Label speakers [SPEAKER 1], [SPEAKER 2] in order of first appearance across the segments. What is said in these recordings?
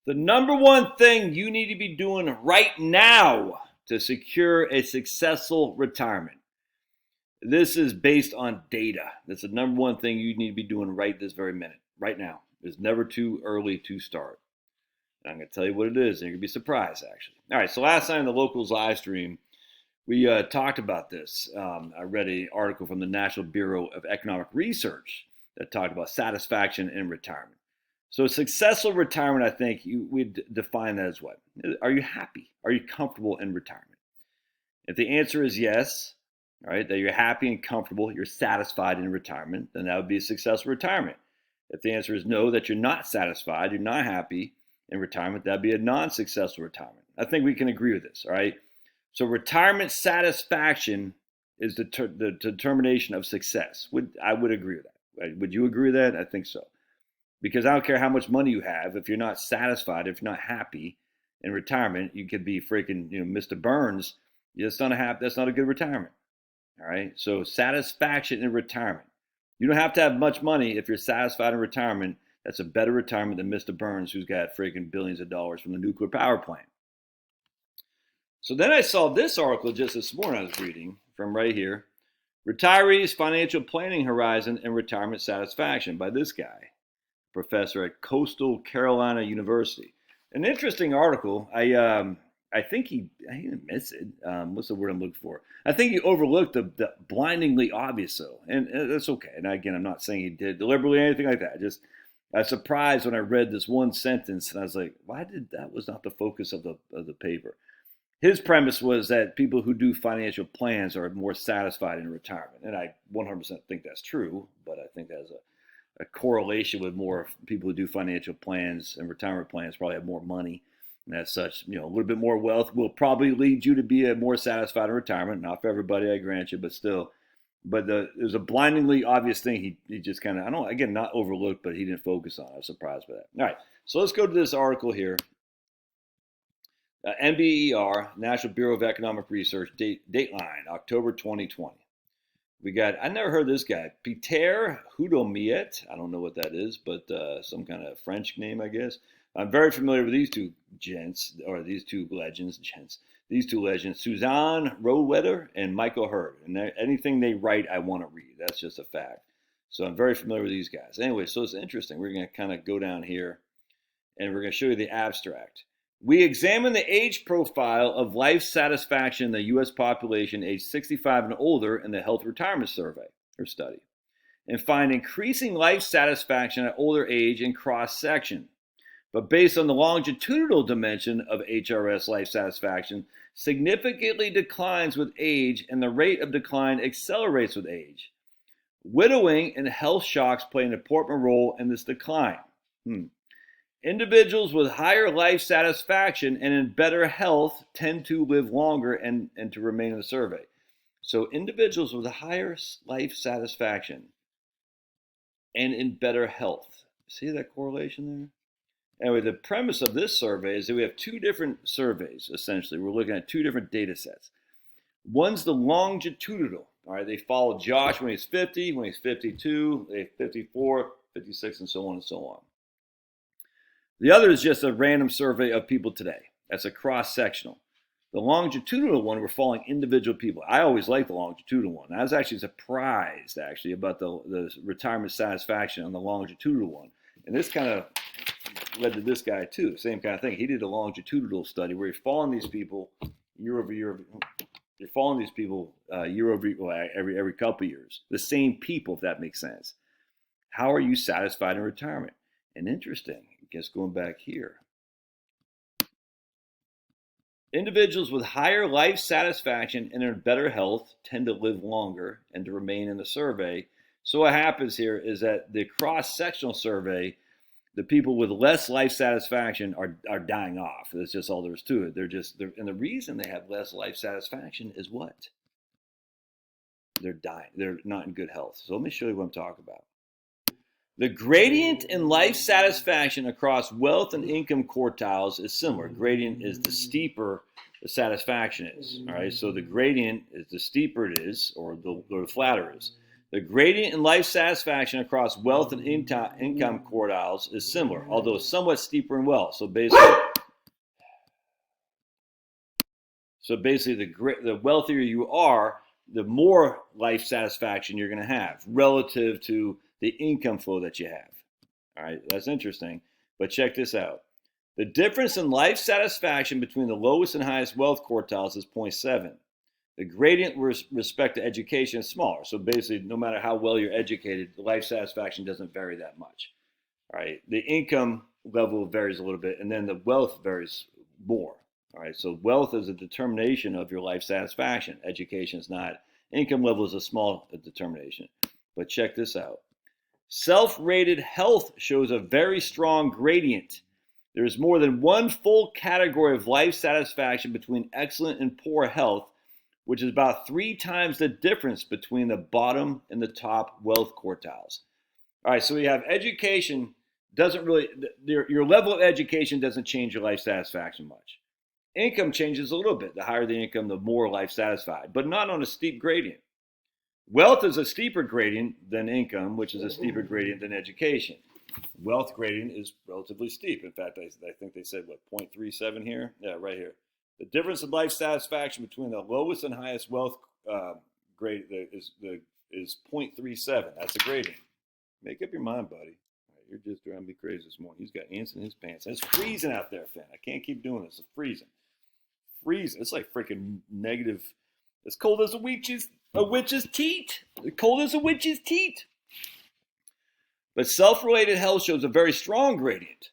[SPEAKER 1] The number one thing you need to be doing right now to secure a successful retirement. This is based on data. That's the number one thing you need to be doing right this very minute, right now. It's never too early to start. And I'm going to tell you what it is, and you're going to be surprised, actually. All right, so last night in the Locals live stream, we talked about this. I read an article from the National Bureau of Economic Research that talked about satisfaction in retirement. So successful retirement, I think we'd define that as what? Are you happy? Are you comfortable in retirement? If the answer is yes, all right, that you're happy and comfortable, you're satisfied in retirement, then that would be a successful retirement. If the answer is no, that you're not satisfied, you're not happy in retirement, that'd be a non-successful retirement. I think we can agree with this, all right? So retirement satisfaction is the determination of success. I would agree with that. Right? Would you agree with that? I think so. Because I don't care how much money you have, if you're not satisfied, if you're not happy in retirement, you could be freaking, Mr. Burns. That's not a good retirement. All right. So satisfaction in retirement. You don't have to have much money if you're satisfied in retirement. That's a better retirement than Mr. Burns, who's got freaking billions of dollars from the nuclear power plant. So then I saw this article just this morning I was reading from right here. Retirees' Financial Planning Horizon and Retirement Satisfaction by this guy, professor at Coastal Carolina University. An interesting article. I think he didn't miss it. What's the word I'm looking for? I think he overlooked the blindingly obvious, though, and that's okay. And again, I'm not saying he did deliberately or anything like that. I was surprised when I read this one sentence, and I was like, that was not the focus of the paper. His premise was that people who do financial plans are more satisfied in retirement, and I 100% think that's true. But I think there's a correlation with more people who do financial plans and retirement plans probably have more money. And as such, a little bit more wealth will probably lead you to be a more satisfied in retirement. Not for everybody, I grant you, but still. But there's a blindingly obvious thing he just kind of, not overlooked, but he didn't focus on. I was surprised by that. All right, so let's go to this article here. NBER, National Bureau of Economic Research, Dateline, October 2020. We got, I never heard of this guy, Peter Hudomiet. I don't know what that is, but some kind of French name, I guess. I'm very familiar with these two legends, Suzanne Rowetter and Michael Hurd. And anything they write, I want to read. That's just a fact. So I'm very familiar with these guys. Anyway, so it's interesting. We're going to kind of go down here, and we're going to show you the abstract. We examine the age profile of life satisfaction in the U.S. population aged 65 and older in the Health Retirement Survey or study, and find increasing life satisfaction at older age in cross-section. But based on the longitudinal dimension of HRS life satisfaction, significantly declines with age, and the rate of decline accelerates with age. Widowing and health shocks play an important role in this decline. Individuals with higher life satisfaction and in better health tend to live longer and to remain in the survey. So individuals with higher life satisfaction and in better health. See that correlation there? Anyway, the premise of this survey is that we have two different surveys, essentially. We're looking at two different data sets. One's the longitudinal. All right, they followed Josh when he's 50, when he's 52, they 54, 56, and so on and so on. The other is just a random survey of people today. That's a cross-sectional. The longitudinal one, we're following individual people. I always like the longitudinal one. I was actually surprised, about the retirement satisfaction on the longitudinal one. And this kind of led to this guy, too. Same kind of thing. He did a longitudinal study where you're following these people year over year. You're following these people year over year, every couple of years. The same people, if that makes sense. How are you satisfied in retirement? And interesting, I guess going back here. Individuals with higher life satisfaction and in better health tend to live longer and to remain in the survey. So what happens here is that the cross-sectional survey, the people with less life satisfaction are dying off. That's just all there is to it. And the reason they have less life satisfaction is what? They're dying. They're not in good health. So let me show you what I'm talking about. The gradient in life satisfaction across wealth and income quartiles is similar. Gradient is the steeper the satisfaction is. All right, so the gradient is the steeper it is, or the flatter it is. The gradient in life satisfaction across wealth and income quartiles is similar, although somewhat steeper in wealth. So basically, the wealthier you are, the more life satisfaction you're going to have relative to the income flow that you have. All right, that's interesting. But check this out. The difference in life satisfaction between the lowest and highest wealth quartiles is 0.7. The gradient with respect to education is smaller. So basically, no matter how well you're educated, the life satisfaction doesn't vary that much. All right, the income level varies a little bit, and then the wealth varies more. All right, so wealth is a determination of your life satisfaction. Education is not. Income level is a small determination. But check this out. Self-rated health shows a very strong gradient. There is more than one full category of life satisfaction between excellent and poor health, which is about 3 times the difference between the bottom and the top wealth quartiles. All right, so we have education doesn't really, your level of education doesn't change your life satisfaction much. Income changes a little bit. The higher the income, the more life satisfied, but not on a steep gradient. Wealth is a steeper gradient than income, which is a steeper gradient than education. Wealth gradient is relatively steep. In fact, I think they said, 0.37 here? Yeah, right here. The difference in life satisfaction between the lowest and highest wealth grade is 0.37. That's a gradient. Make up your mind, buddy. You're just driving me crazy this morning. He's got ants in his pants. It's freezing out there, Finn. I can't keep doing this. It's freezing. It's like freaking negative. It's cold as a witch's teat. Cold as a witch's teat. But self-related health shows a very strong gradient.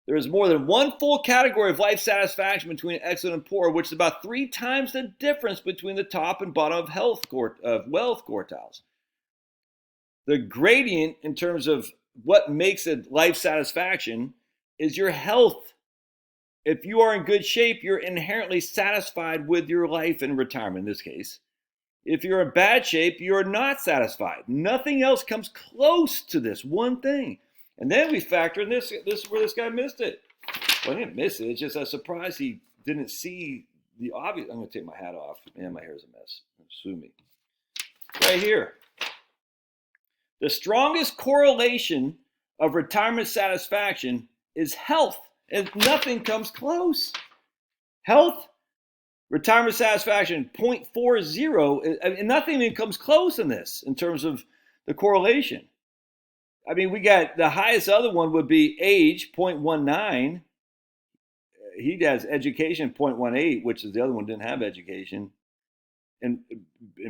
[SPEAKER 1] There is more than one full category of life satisfaction between excellent and poor, which is about 3 times the difference between the top and bottom of wealth quartiles. The gradient in terms of what makes a life satisfaction is your health. If you are in good shape, you're inherently satisfied with your life in retirement in this case. If you're in bad shape, you're not satisfied. Nothing else comes close to this one thing. And then we factor in this. This is where this guy missed it. Well, he didn't miss it. It's just a surprise he didn't see the obvious. I'm going to take my hat off. Man, my hair's a mess. Sue me. Right here. The strongest correlation of retirement satisfaction is health. And nothing comes close. Health, retirement satisfaction, 0.40. And nothing even comes close in this in terms of the correlation. I mean, we got the highest other one would be age, 0.19. He has education, 0.18, which is the other one didn't have education. And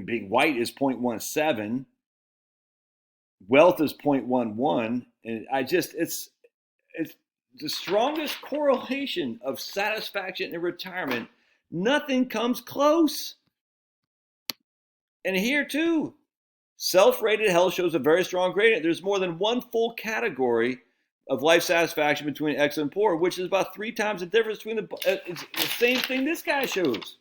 [SPEAKER 1] being white is 0.17. Wealth is 0.11. And it's the strongest correlation of satisfaction in retirement. Nothing comes close. And here too, self-rated health shows a very strong gradient. There's more than one full category of life satisfaction between excellent and poor, which is about 3 times the difference between it's the same thing this guy shows.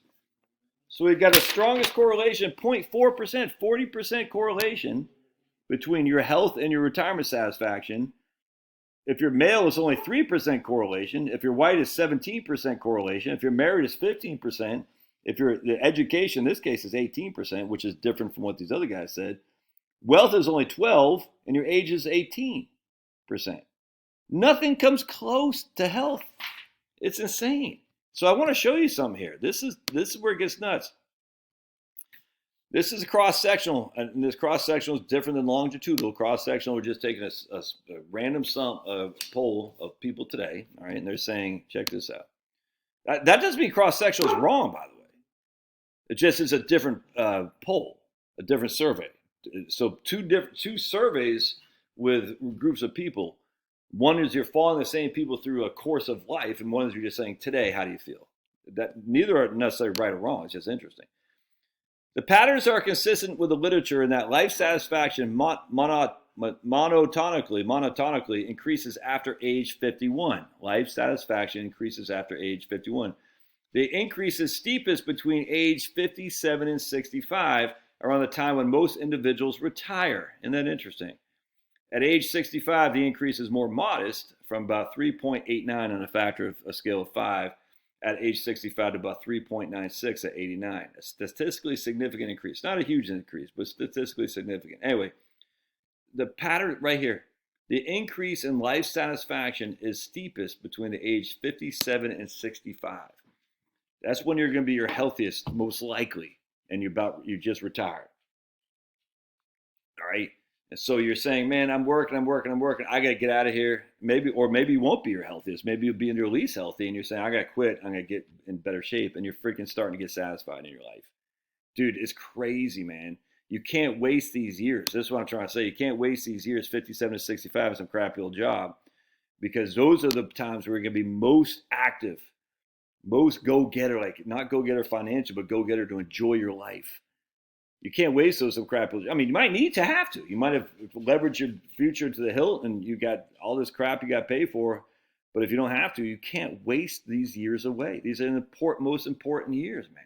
[SPEAKER 1] So we've got the strongest correlation, 0.4%, 40% correlation between your health and your retirement satisfaction. If you're male, it's only 3% correlation. If you're white, it's 17% correlation. If you're married, it's 15%. If the education, in this case, is 18%, which is different from what these other guys said. Wealth is only 12%, and your age is 18%. Nothing comes close to health. It's insane. So I want to show you something here. This is where it gets nuts. This is a cross-sectional, and this cross-sectional is different than longitudinal. Cross-sectional, we're just taking a random poll of people today, all right, and they're saying, check this out. That doesn't mean cross-sectional is wrong, by the way. It just is a different poll, a different survey. So two surveys with groups of people. One is you're following the same people through a course of life, and one is you're just saying, today, how do you feel? That neither are necessarily right or wrong. It's just interesting. The patterns are consistent with the literature in that life satisfaction monotonically increases after age 51. Life satisfaction increases after age 51. The increase is steepest between age 57 and 65, around the time when most individuals retire. Isn't that interesting? At age 65, the increase is more modest, from about 3.89 on a factor of a scale of 5. at age 65 to about 3.96 at 89. A statistically significant increase. Not a huge increase, but statistically significant. Anyway, the pattern right here, the increase in life satisfaction is steepest between the age 57 and 65. That's when you're going to be your healthiest, most likely, and you just retired. All right. And so you're saying, man, I'm working. I got to get out of here. Maybe you won't be your healthiest. Maybe you'll be in your least healthy, and you're saying, I got to quit. I'm going to get in better shape, and you're freaking starting to get satisfied in your life. Dude, it's crazy, man. You can't waste these years. This is what I'm trying to say. You can't waste these years, 57 to 65, in some crappy old job, because those are the times where you're going to be most active, most go-getter, like not go-getter financial, but go-getter to enjoy your life. You can't waste those some crap. I mean, you might need to have to. You might have leveraged your future to the hilt and you got all this crap you got to pay for. But if you don't have to, you can't waste these years away. These are the most important years, man.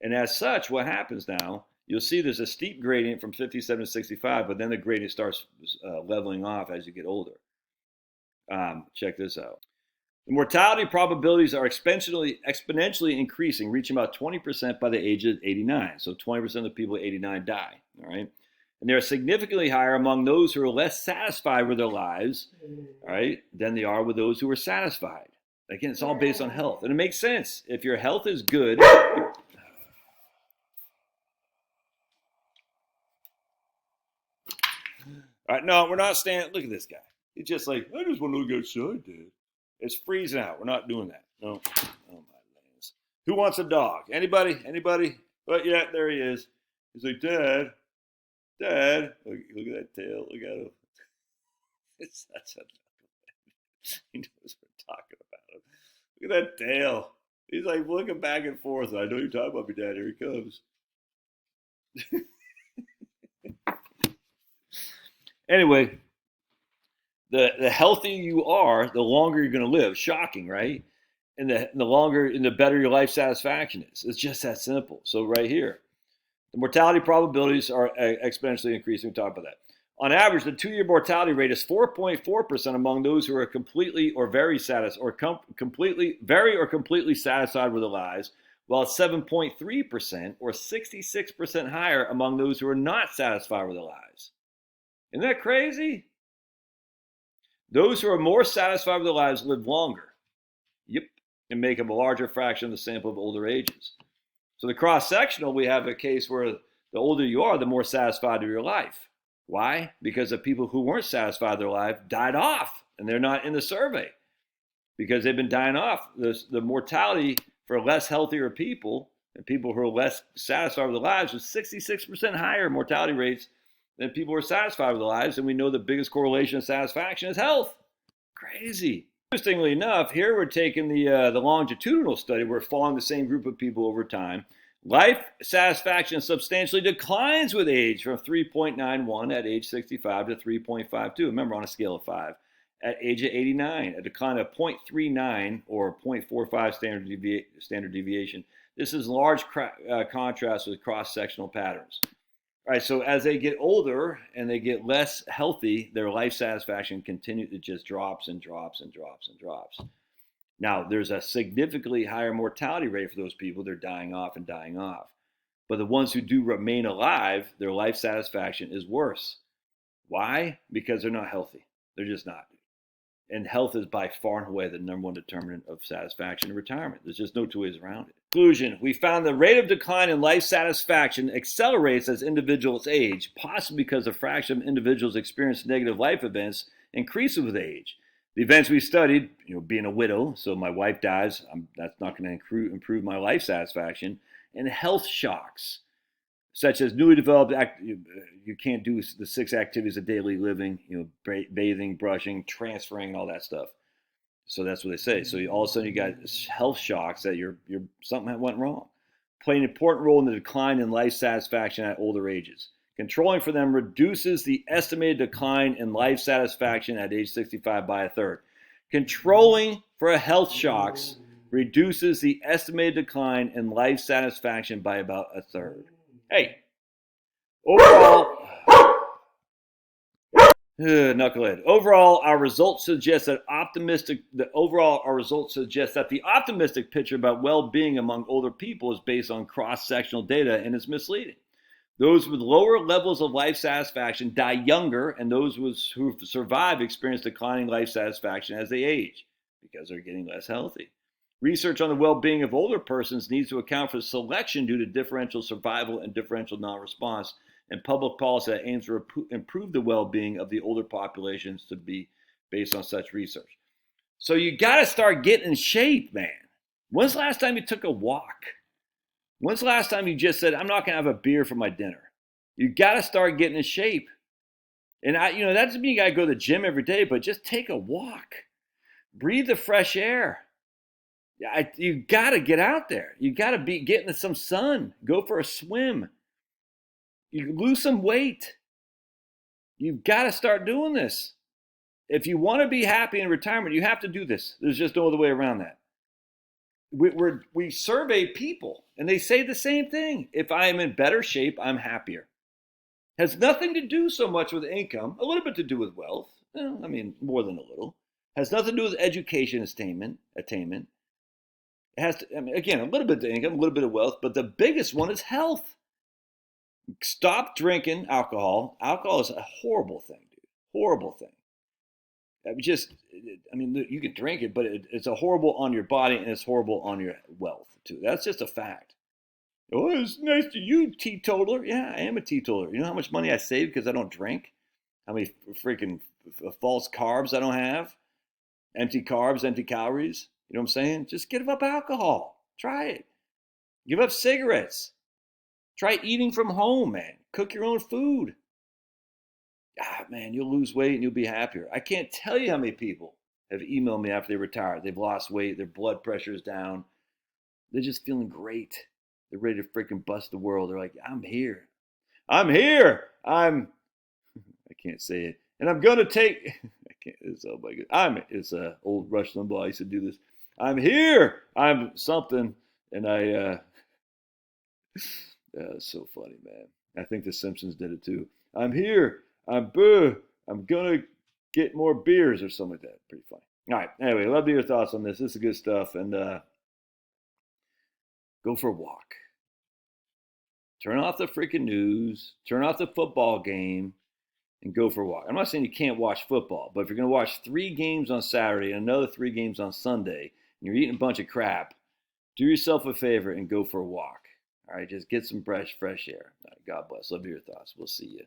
[SPEAKER 1] And as such, what happens now, you'll see there's a steep gradient from 57 to 65, but then the gradient starts leveling off as you get older. Check this out. The mortality probabilities are exponentially increasing, reaching about 20% by the age of 89. So 20% of the people at 89 die, all right? And they're significantly higher among those who are less satisfied with their lives, all right, than they are with those who are satisfied. Again, it's all based on health. And it makes sense. If your health is good... All right, no, we're not standing... Look at this guy. He's just like, I just want to look outside, Dad. It's freezing out. We're not doing that. No. Oh, my lands. Who wants a dog? Anybody? But yeah, there he is. He's like, Dad. Look at that tail. Look at him. It's such a... He knows what we're talking about him. Look at that tail. He's like looking back and forth. I know you're talking about me, Dad. Here he comes. Anyway, the healthier you are, the longer you're going to live. Shocking, right? And the better your life satisfaction is. It's just that simple. So right here, the mortality probabilities are exponentially increasing. We talked about that. On average, the 2-year mortality rate is 4.4% among those who are completely or very satisfied, or completely satisfied with their lives, while 7.3% or 66% higher among those who are not satisfied with their lives. Isn't that crazy? Those who are more satisfied with their lives live longer. Yep, and make up a larger fraction of the sample of older ages. So the cross-sectional, we have a case where the older you are, the more satisfied with your life. Why? Because the people who weren't satisfied with their life died off, and they're not in the survey. Because they've been dying off. The mortality for less healthier people, and people who are less satisfied with their lives, was 66% higher mortality rates than people who are satisfied with their lives. And we know the biggest correlation of satisfaction is health. Crazy. Interestingly enough, here we're taking the longitudinal study. We're following the same group of people over time. Life satisfaction substantially declines with age from 3.91 at age 65 to 3.52. Remember, on a scale of 5. At age of 89, a decline of 0.39 or 0.45 standard deviation. This is large contrast with cross-sectional patterns. All right, so as they get older and they get less healthy, their life satisfaction continues, it just drops and drops and drops and drops. Now, there's a significantly higher mortality rate for those people. They're dying off and dying off. But the ones who do remain alive, their life satisfaction is worse. Why? Because they're not healthy. They're just not. And health is by far and away the number one determinant of satisfaction in retirement. There's just no two ways around it. Conclusion, we found the rate of decline in life satisfaction accelerates as individuals age, possibly because the fraction of individuals experience negative life events increases with age. The events we studied, being a widow, so my wife dies, that's not going to improve my life satisfaction, and health shocks, such as newly developed, you can't do the 6 activities of daily living, bathing, brushing, transferring, all that stuff. So that's what they say. So all of a sudden you got health shocks that something went wrong. Play an important role in the decline in life satisfaction at older ages. Controlling for them reduces the estimated decline in life satisfaction at age 65 by 1/3. Controlling for health shocks reduces the estimated decline in life satisfaction by about 1/3. Hey, overall, Knucklehead. Overall, our results suggest that the optimistic picture about well-being among older people is based on cross-sectional data and is misleading. Those with lower levels of life satisfaction die younger, and those who survive experience declining life satisfaction as they age because they're getting less healthy. Research on the well-being of older persons needs to account for selection due to differential survival and differential non-response, and public policy that aims to improve the well-being of the older populations to be based on such research. So you got to start getting in shape, man. When's the last time you took a walk? When's the last time you just said, I'm not going to have a beer for my dinner? You got to start getting in shape. And that doesn't mean you got to go to the gym every day, but just take a walk. Breathe the fresh air. You got to get out there. You got to be getting some sun. Go for a swim. You lose some weight. You've got to start doing this. If you want to be happy in retirement, you have to do this. There's just no other way around that. We survey people, and they say the same thing. If I am in better shape, I'm happier. Has nothing to do so much with income, a little bit to do with wealth. More than a little. Has nothing to do with education attainment. It has to, again, a little bit to income, a little bit of wealth, but the biggest one is health. Stop drinking alcohol. Alcohol is a horrible thing, dude. Horrible thing. You can drink it, but it's a horrible on your body and it's horrible on your wealth too. That's just a fact. Oh, it's nice to you, teetotaler. Yeah, I am a teetotaler. You know how much money I save because I don't drink? How many freaking false carbs I don't have? Empty carbs, empty calories. You know what I'm saying? Just give up alcohol. Try it. Give up cigarettes. Try eating from home, man. Cook your own food. Man, you'll lose weight and you'll be happier. I can't tell you how many people have emailed me after they retired. They've lost weight, their blood pressure is down. They're just feeling great. They're ready to freaking bust the world. They're like, I'm here. I'm here. I can't say it. And I'm going to take, I can't, it's, oh my God. It's old Rush Limbaugh. I used to do this. I'm here. I'm something. And it's so funny, man. I think The Simpsons did it too. I'm here. I'm gonna get more beers or something like that. Pretty funny. All right. Anyway, love to hear your thoughts on this. This is good stuff. And go for a walk. Turn off the freaking news. Turn off the football game, and go for a walk. I'm not saying you can't watch football, but if you're gonna watch 3 games on Saturday and another 3 games on Sunday, and you're eating a bunch of crap, do yourself a favor and go for a walk. All right. Just get some fresh air. All right, God bless. Love to hear your thoughts. We'll see you.